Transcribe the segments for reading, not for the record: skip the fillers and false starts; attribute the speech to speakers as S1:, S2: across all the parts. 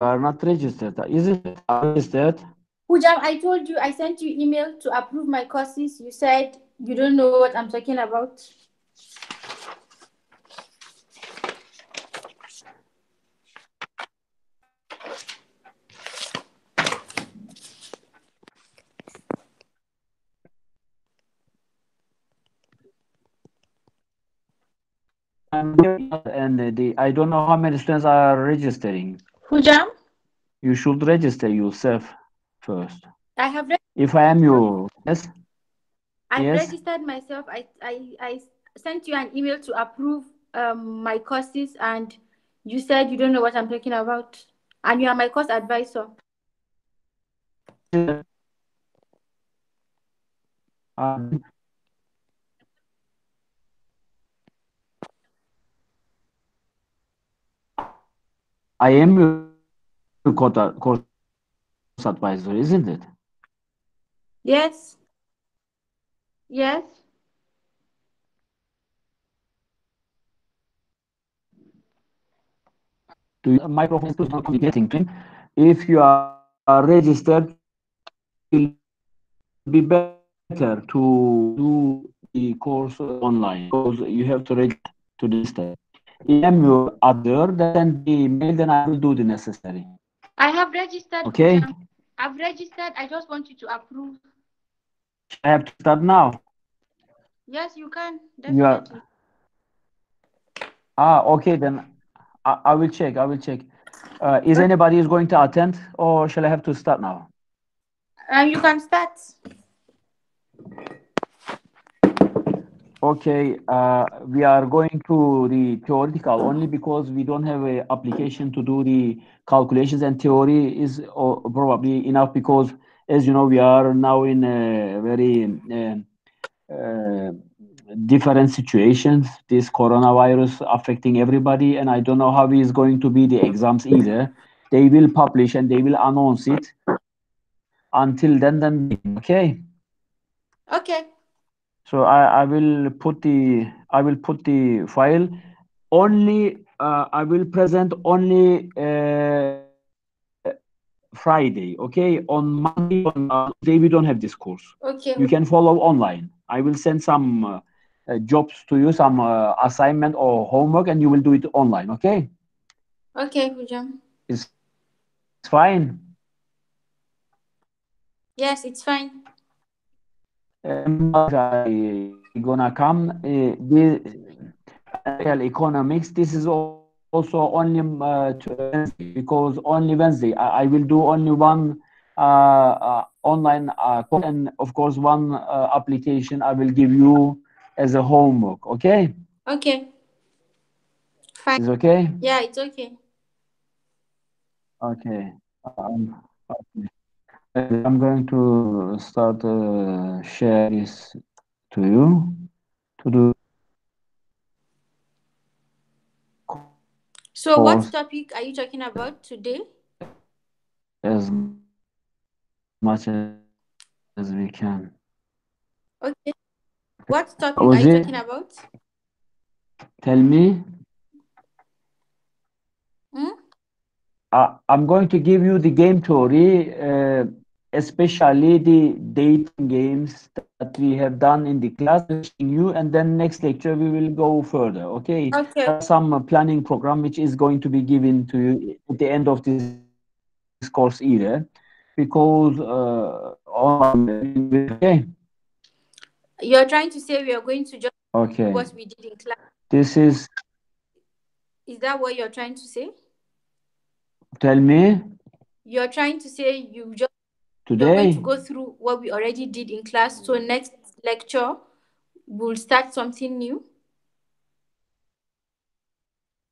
S1: are not registered. Is it registered?
S2: Hujam, I told you I sent you email to approve my courses. You said you don't know what I'm talking about.
S1: And I don't know how many students are registering.
S2: Hujam,
S1: You should register yourself first.
S2: I have
S1: If I am you, yes,
S2: I've
S1: yes.
S2: registered myself. I sent you an email to approve my courses, and you said you don't know what I'm talking about. And you are my course advisor.
S1: Um, I am your course advisor, isn't it?
S2: Yes. Yes.
S1: Do you microphone is not communicating to him? If you are registered, it will be better to do the course online because you have to register to the system. If I am your advisor, then send the email, then I will do the necessary.
S2: I have registered,
S1: Okay?
S2: Hujam. I've registered. I just want you to approve.
S1: Shall I have to start now?
S2: Yes, you can.
S1: You are
S2: Definitely.
S1: okay then. I will check. I will check. Is anybody is going to attend, or shall I have to start now?
S2: You can start.
S1: Okay, we are going to the theoretical only because we don't have a application to do the calculations, and theory is probably enough because, as you know, we are now in a very uh, different situations. This coronavirus affecting everybody, and I don't know how is going to be the exams either. They will publish and they will announce it. Until then waiting. Okay.
S2: Okay.
S1: So I will put the file only. I will present only Friday. Okay, on Monday, on Tuesday we don't have this course.
S2: Okay.
S1: You can follow online. I will send some jobs to you, some assignment or homework, and you will do it online. Okay,
S2: Okay, Hujam.
S1: it's fine.
S2: Yes, it's fine.
S1: I gonna come. The analytical economics. This is also only Wednesday because only Wednesday I will do only one online course, and of course one application I will give you as a homework. Okay,
S2: Okay. Fine.
S1: is okay.
S2: Yeah, it's okay.
S1: Okay. Okay. I'm going to start share this to you to do course
S2: So, what topic are you talking about today?
S1: as much as we can.
S2: Okay. What
S1: Ozi,
S2: topic are you talking about?
S1: tell me.
S2: Hmm?
S1: I'm going to give you the game theory, especially the dating games that we have done in the class, refreshing you, and then next lecture we will go further. Okay,
S2: Okay.
S1: there are some planning program which is going to be given to you at the end of this course either, because online will be okay.
S2: You're trying to say we are going to just
S1: Okay,
S2: what we did in class.
S1: this is
S2: Is that what you're trying to say?
S1: tell me
S2: You're trying to say you're going to
S1: today.
S2: go through what we already did in class. So next lecture we'll start something new.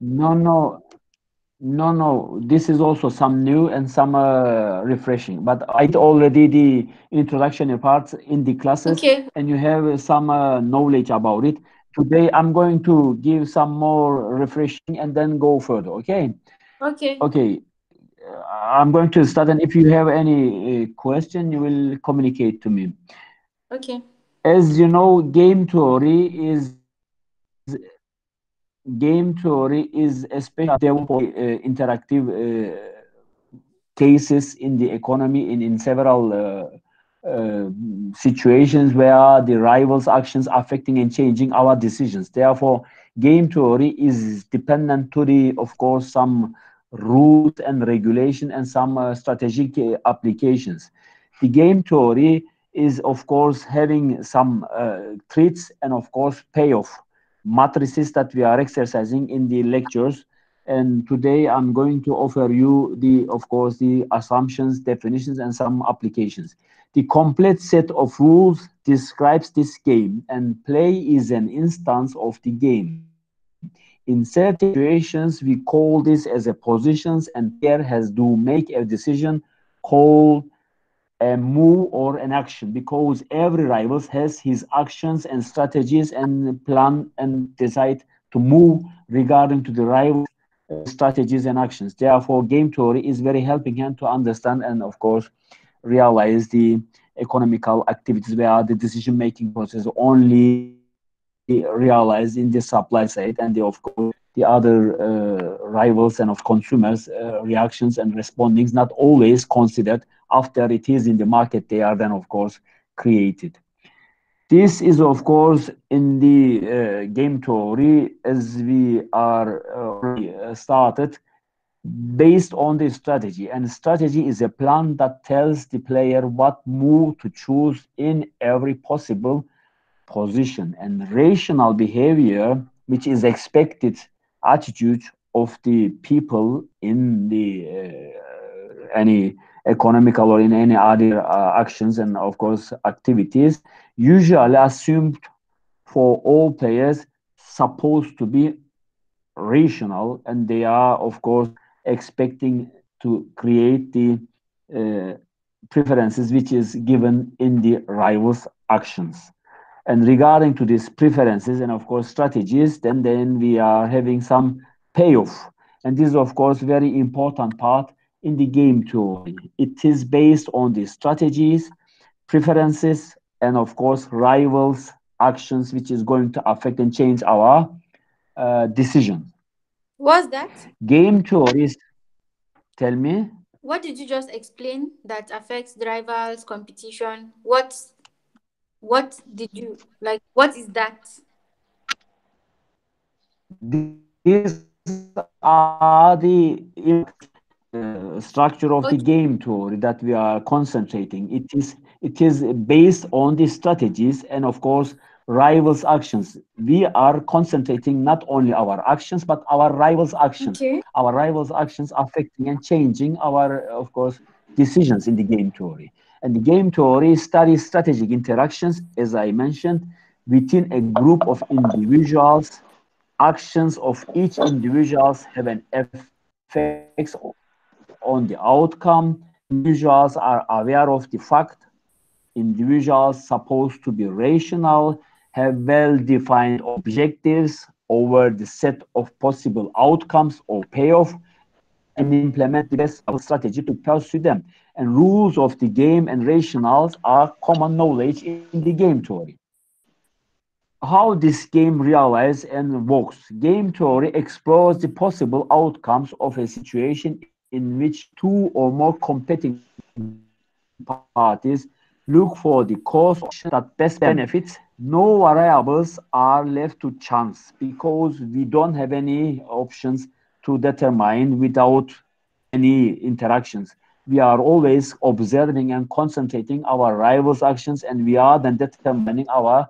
S1: No, no, no, no. This is also some new and some refreshing. But I did already the introduction parts in the classes,
S2: Okay.
S1: and you have some knowledge about it. Today, I'm going to give some more refreshing and then go further. Okay.
S2: Okay.
S1: Okay. I'm going to start, and if you have any question, you will communicate to me.
S2: Okay.
S1: As you know, game theory is especially developed for interactive. cases in the economy in several situations where the rivals actions affecting and changing our decisions. Therefore, game theory is dependent to the, of course, some rules and regulation and some strategic applications. The game theory is, of course, having some threats and, of course, payoff matrices that we are exercising in the lectures. And today I'm going to offer you the, of course, the assumptions, definitions, and some applications. The complete set of rules describes this game, and play is an instance of the game. In certain situations, we call this as a positions, and player has to make a decision called a move or an action, because every rivals has his actions and strategies and plan and decide to move regarding to the rivals strategies and actions. Therefore, game theory is very helping hand to understand and, of course, realize the economical activities where the decision making process only realized in the supply side, and the, of course, the other rivals and of consumers reactions and respondings not always considered after it is in the market. They are then, of course, created. This is, of course, in the game theory, as we are already started, based on the strategy. And strategy is a plan that tells the player what move to choose in every possible position. And rational behavior, which is expected attitude of the people in the any economical or in any other actions and, of course, activities, usually assumed for all players supposed to be rational, and they are, of course, expecting to create the uh, preferences which is given in the rivals actions. And regarding to these preferences and, of course, strategies, then we are having some payoff, and this is, of course, very important part in the game theory. It is based on the strategies, preferences, and, of course, rivals actions which is going to affect and change our decision.
S2: What's that?
S1: Game theories, tell me.
S2: What did you just explain that affects the rivals competition? What did you like? What is that?
S1: These are the structure of the
S2: Okay.
S1: game theory that we are concentrating. It is based on the strategies and, of course, rivals actions. We are concentrating not only our actions but our rivals actions.
S2: Okay.
S1: Our rivals actions affecting and changing our, of course, decisions in the game theory. And the game theory studies strategic interactions, as I mentioned, within a group of individuals. Actions of each individuals have an effects on the outcome. Individuals are aware of the fact. Individuals supposed to be rational, have well-defined objectives over the set of possible outcomes or payoff, and implement the best strategy to pursue them. And rules of the game and rationals are common knowledge in the game theory. How this game realizes and works. Game theory explores the possible outcomes of a situation in which two or more competing parties look for the course of action that best benefits. No variables are left to chance because we don't have any options to determine without any interactions. We are always observing and concentrating our rivals' actions, and we are then determining our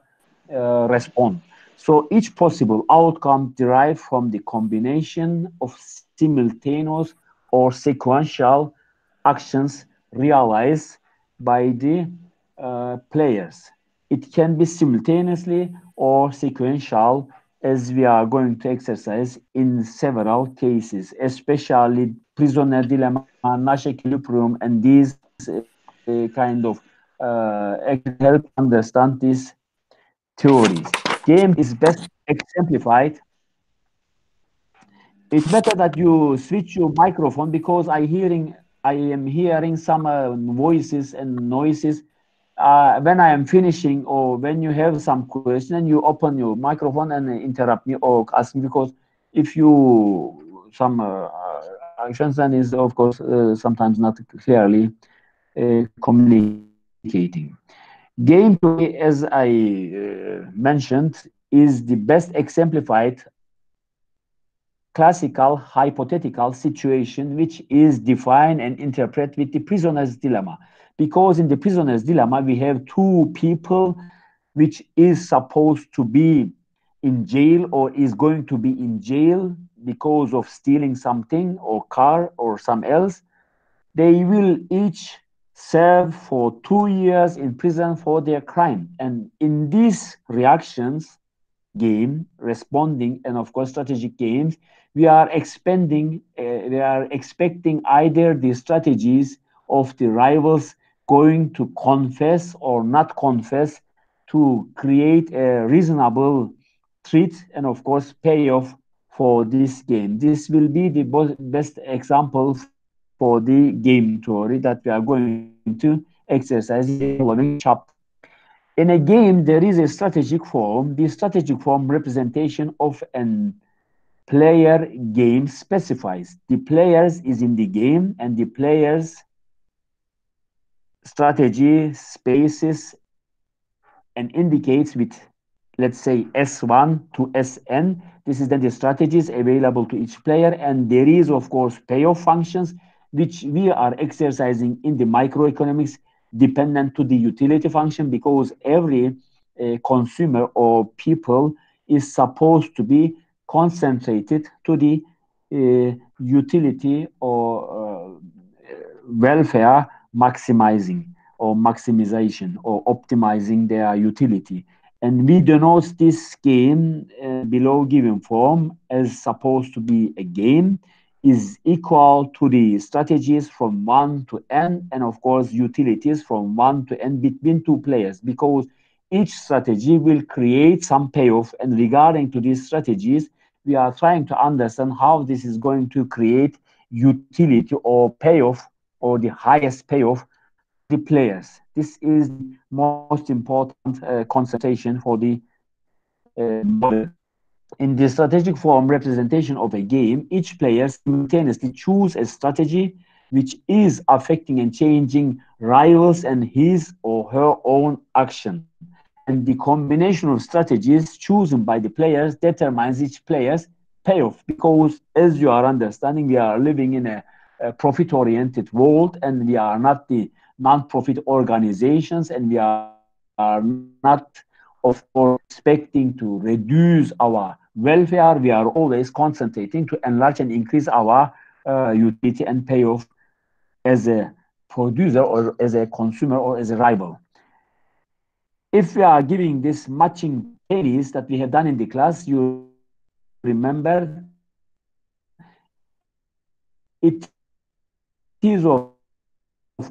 S1: response. So each possible outcome derived from the combination of simultaneous or sequential actions realized by the players. It can be simultaneously or sequential, as we are going to exercise in several cases, especially prisoner dilemma, Nash equilibrium, and these kind of help understand these theories. Game is best exemplified. It's better that you switch your microphone because I am hearing some voices and noises. When I am finishing or when you have some question, you open your microphone and interrupt me or ask me, because if you some functions and is, of course, sometimes not clearly communicating. Game theory, as I mentioned, is the best exemplified classical hypothetical situation which is defined and interpreted with the prisoner's dilemma. Because in the prisoner's dilemma, we have two people which is supposed to be in jail or is going to be in jail because of stealing something or car or some else. They will each serve for 2 years in prison for their crime. And in these reactions, game, responding, and of course strategic games, we are expecting either the strategies of the rivals going to confess or not confess to create a reasonable threat and of course payoff for this game. This will be the best example for the game theory that we are going to exercise in the following chapter. In a game, there is a strategic form. The strategic form representation of an player game specifies the players is in the game and the players strategy spaces and indicates with, let's say, S1 to Sn. This is then the strategies available to each player. And there is, of course, payoff functions, which we are exercising in the microeconomics dependent to the utility function because every consumer or people is supposed to be concentrated to the utility or welfare maximizing or maximization or optimizing their utility. And we denote this game below given form as supposed to be a game is equal to the strategies from 1 to n and of course utilities from 1 to n between two players because each strategy will create some payoff and regarding to these strategies we are trying to understand how this is going to create utility or payoff or the highest payoff for the players. This is the most important concentration for the model. In the strategic form representation of a game, each player simultaneously chooses a strategy which is affecting and changing rivals and his or her own action. And the combination of strategies chosen by the players determines each player's payoff because, as you are understanding, we are living in a profit oriented world and we are not the non-profit organizations and we are not, of course, expecting to reduce our welfare. We are always concentrating to enlarge and increase our utility and payoff as a producer or as a consumer or as a rival. If we are giving this matching tailings that we have done in the class, you remember it is of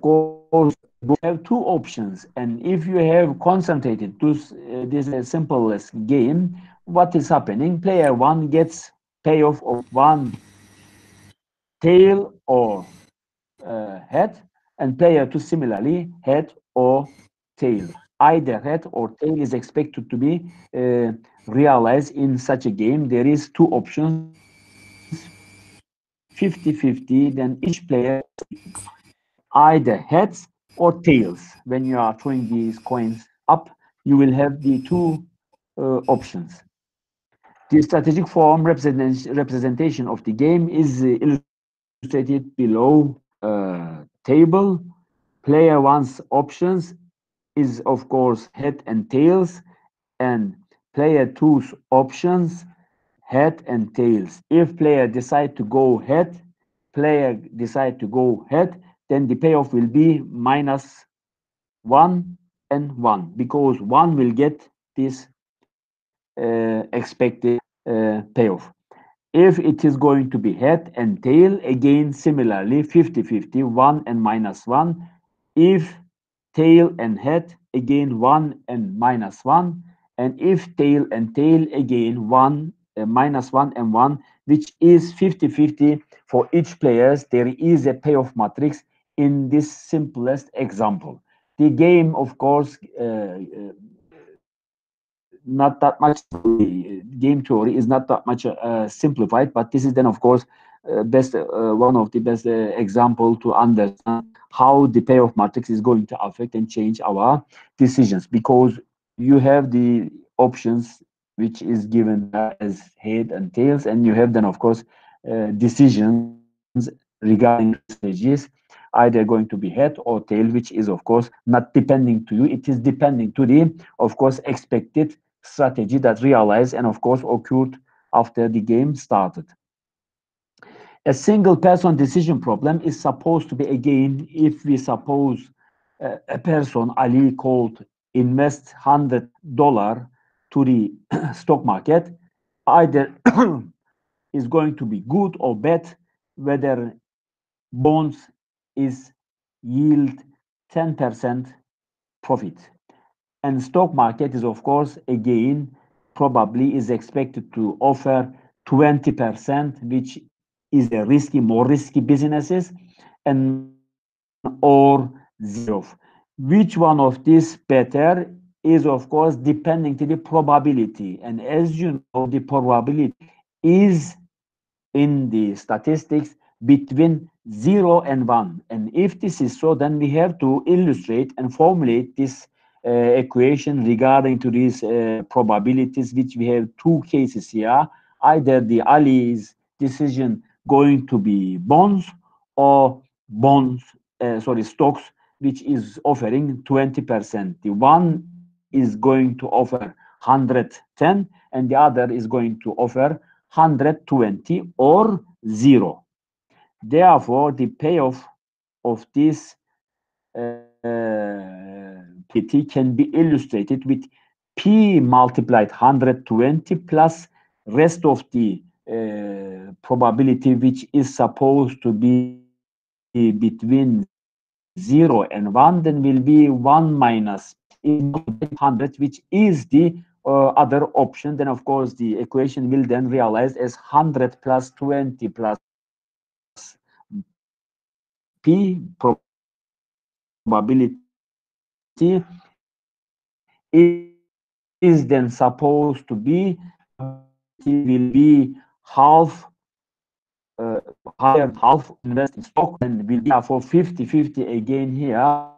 S1: course you have two options, and if you have concentrated to this simplest game, what is happening? Player one gets payoff of one tail or head, and player two similarly head or tail. Either head or tail is expected to be realized in such a game. There is two options, 50-50. Then each player either heads or tails. When you are throwing these coins up, you will have the two options. The strategic form representation of the game is illustrated below table. Player one's options is of course head and tails, and player two's options head and tails. If player decide to go head, player decide to go head, then the payoff will be minus 1 and 1 because 1 will get this expected payoff. If it is going to be head and tail, again similarly 50-50, 1 and minus 1. If tail and head, again 1 and minus 1. And if tail and tail, again 1, minus 1 and 1, which is 50-50 for each players. There is a payoff matrix in this simplest example. The game, of course, not that much. The game theory is not that much simplified, but this is then, of course, one of the best example to understand how the payoff matrix is going to affect and change our decisions, because you have the options which is given there as head and tails, and you have then of course decisions regarding to the strategies, either going to be head or tail, which is of course not depending to you, it is depending to the of course expected strategy that realized and of course occurred after the game started. A single person decision problem is supposed to be, again, if we suppose a person, Ali, called invest $100 to the stock market, either is going to be good or bad, whether bonds is yield 10% profit. And stock market is, of course, again, probably is expected to offer 20%, which is a risky, more risky businesses, and or zero. Which one of these better is, of course, depending to the probability. And as you know, the probability is in the statistics between 0 and 1. And if this is so, then we have to illustrate and formulate this equation regarding to these probabilities, which we have two cases here. Either the Ali's decision going to be bonds, or bonds, stocks, which is offering 20%. The one is going to offer 110, and the other is going to offer 120 or zero. Therefore, the payoff of this probability can be illustrated with P multiplied 120 plus rest of the probability, which is supposed to be between 0 and 1, then will be 1 minus is equal to 100, which is the other option. Then, of course, the equation will then realize as 100 plus 20 plus P probability is then supposed to be will be half higher than half invest in stock, then will be for 50-50 again here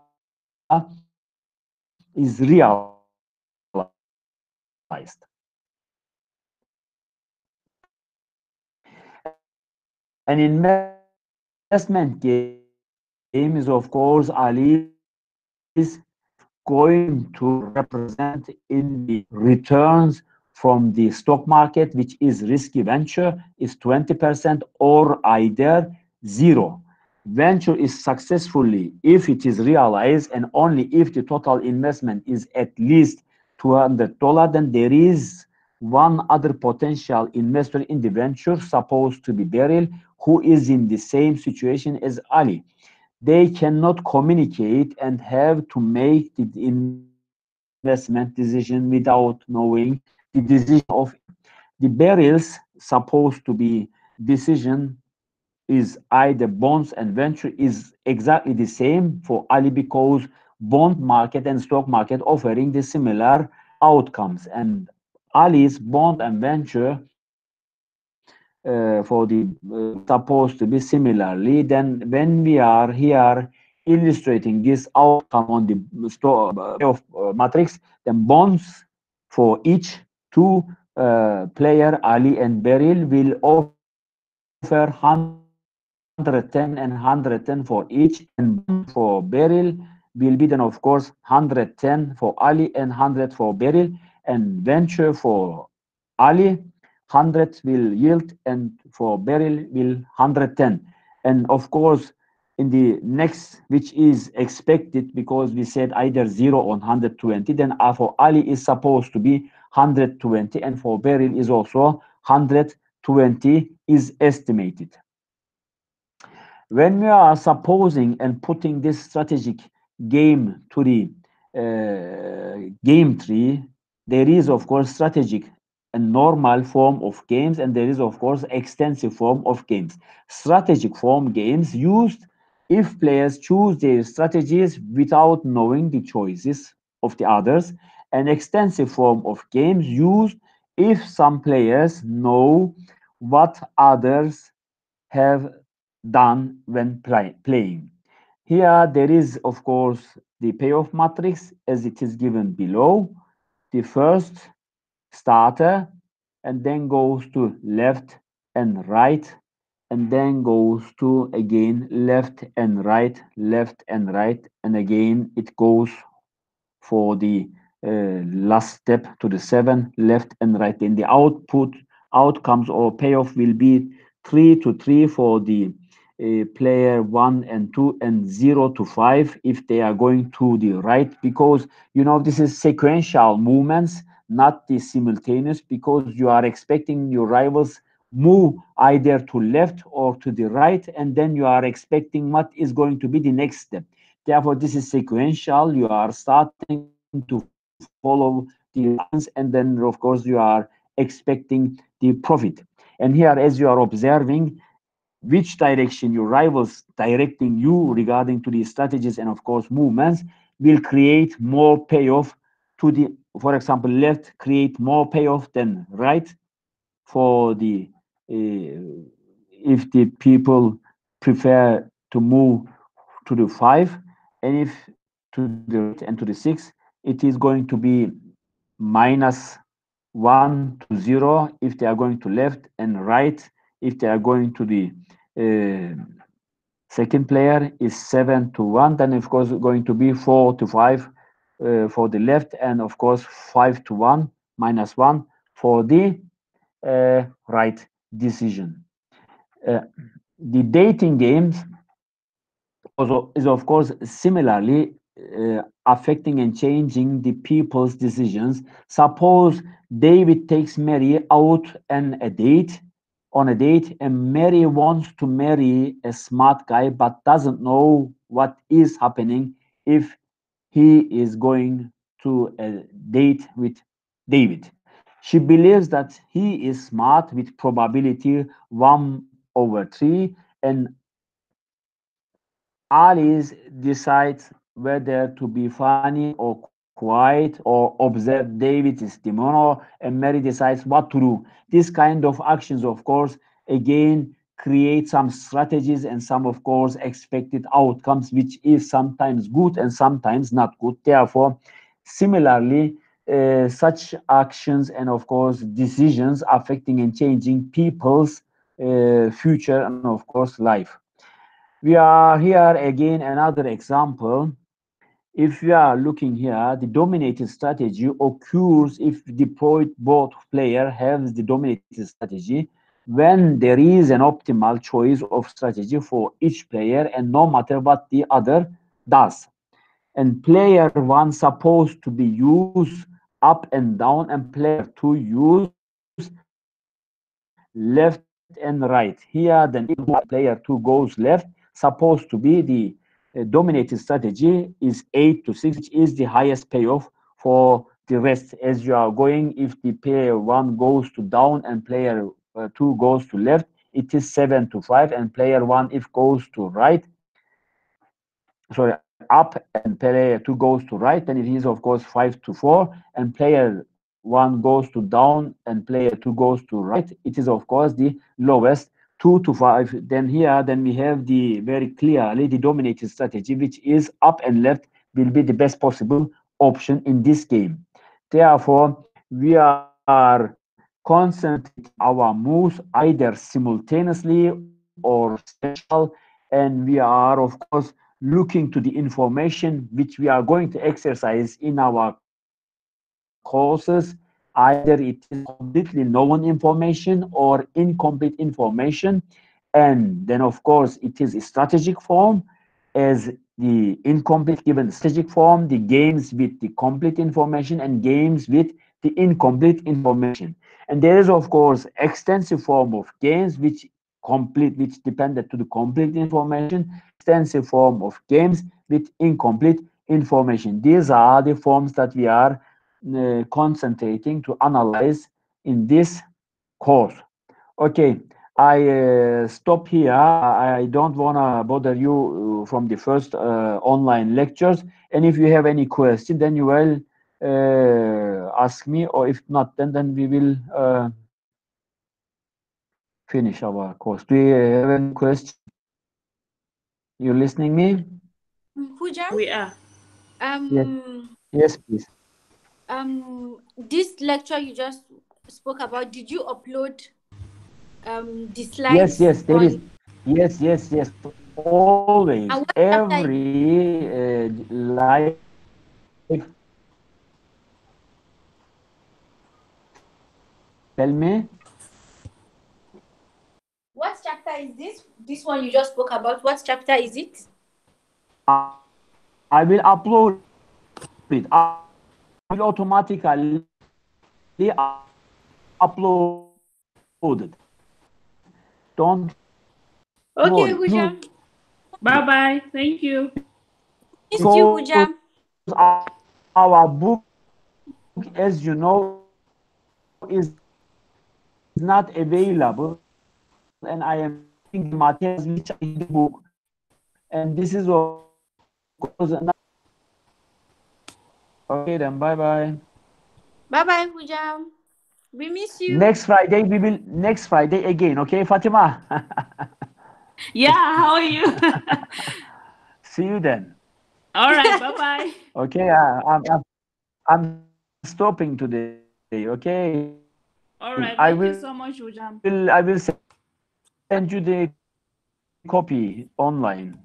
S1: is realized. An investment game is, of course, Ali going to represent in the returns from the stock market, which is risky venture, is 20% or either zero. Venture is successfully if it is realized, and only if the total investment is at least $200, then there is one other potential investor in the venture, supposed to be Beryl, who is in the same situation as Ali. They cannot communicate and have to make the investment decision without knowing the decision of the Beryl's supposed to be decision is either bonds and venture is exactly the same for Ali, because bond market and stock market offering the similar outcomes, and Ali's bond and venture for the supposed to be similarly. Then when we are here illustrating this outcome on the payoff matrix, then bonds for each two player, Ali and Beryl, will offer 110 and 110 for each, and bond for Beryl will be then of course 110 for Ali and 100 for Beryl, and venture for Ali 100 will yield, and for Beryl will 110. And of course, in the next, which is expected, because we said either 0 or 120, then for Ali is supposed to be 120, and for Beryl is also 120 is estimated. When we are supposing and putting this strategic game to the game tree, there is of course strategic and normal form of games, and there is of course extensive form of games. Strategic form games used if players choose their strategies without knowing the choices of the others. An extensive form of games used if some players know what others have done when playing. Here there is, of course, the payoff matrix as it is given below. The first starter and then goes to left and right and then goes to again left and right, and again it goes for the last step to the 7 left and right. Then the outcomes or payoff will be 3 to 3 for the player 1 and 2, and 0 to 5 if they are going to the right, because this is sequential movements, not the simultaneous, because you are expecting your rivals move either to left or to the right, and then you are expecting what is going to be the next step. Therefore, this is sequential. You are starting to follow the lines, and then, of course, you are expecting the profit. And here, as you are observing which direction your rivals directing you regarding to the strategies and, of course, movements, will create more payoff to the, for example, left create more payoff than right for the if the people prefer to move to the 5, and if to the right and to the 6, it is going to be minus 1 to 0 if they are going to left, and right if they are going to the uh, second player is 7 to 1, then of course going to be 4 to 5 for the left, and of course 5 to 1 minus 1 for the right decision. Uh, the dating games is of course similarly affecting and changing the people's decisions. Suppose David takes Mary out on a date, and Mary wants to marry a smart guy but doesn't know what is happening if he is going to a date with David. She believes that he is smart with probability 1 over 3, and Alice decides whether to be funny or quiet or observe David is Timono, and Mary decides what to do. This kind of actions, of course, again create some strategies and some, of course, expected outcomes, which is sometimes good and sometimes not good. Therefore, similarly, such actions and, of course, decisions affecting and changing people's future and, of course, life. We are here again another example. If we are looking here, the dominated strategy occurs if the both player has the dominated strategy when there is an optimal choice of strategy for each player, and no matter what the other does. And player 1 supposed to be used up and down, and player 2 use left and right. Here then player 2 goes left, supposed to be the dominated strategy is 8 to 6, which is the highest payoff for the rest. As you are going, if the player 1 goes to down and player 2 goes to left, it is 7 to 5, and player 1 if goes to right, sorry, up, and player 2 goes to right, then it is of course 5 to 4, and player 1 goes to down and player 2 goes to right, it is of course the lowest, 2 to 5. Then here then we have the very clearly the dominated strategy, which is up and left will be the best possible option in this game. Therefore, we are concentrating our moves either simultaneously or sequential, and we are of course looking to the information which we are going to exercise in our courses. Either it is completely known information or incomplete information. And then, of course, it is a strategic form as the incomplete given strategic form, the games with the complete information, and games with the incomplete information. And there is, of course, extensive form of games which depended to the complete information, extensive form of games with incomplete information. These are the forms that we are concentrating to analyze in this course. Okay, I stop here. I don't want to bother you from the first online lectures. And if you have any question, then you will ask me, or if not, then we will finish our course. Do you have any question? You listening me?
S2: Hujam,
S3: We are.
S1: Yes. Yes, please.
S2: this lecture you just spoke about, did you upload the
S1: Yes,
S2: slides
S1: yes, there is.
S2: on?
S1: Yes, yes, yes. Always,
S2: And what chapter?
S1: every live. Tell me.
S2: What chapter is this? This one you just spoke about. What chapter is it?
S1: I will upload it. I will automatically upload it. Don't worry.
S2: Okay, Hujam.
S3: Bye bye. Thank you.
S2: Missed you,
S1: Because
S2: Hujam.
S1: our book, as you know, is not available, and I am sharing the materials which are in the book, and this is of course another. Okay, then bye bye.
S2: Bye bye, Hujam. We miss you.
S1: Next Friday we will. Next Friday again. Okay, Fatima.
S3: Yeah, how are you?
S1: See you then.
S3: All right, bye bye.
S1: Okay, I'm stopping today. Okay,
S3: All right, thank you so much, Ujam.
S1: I will send you the copy online.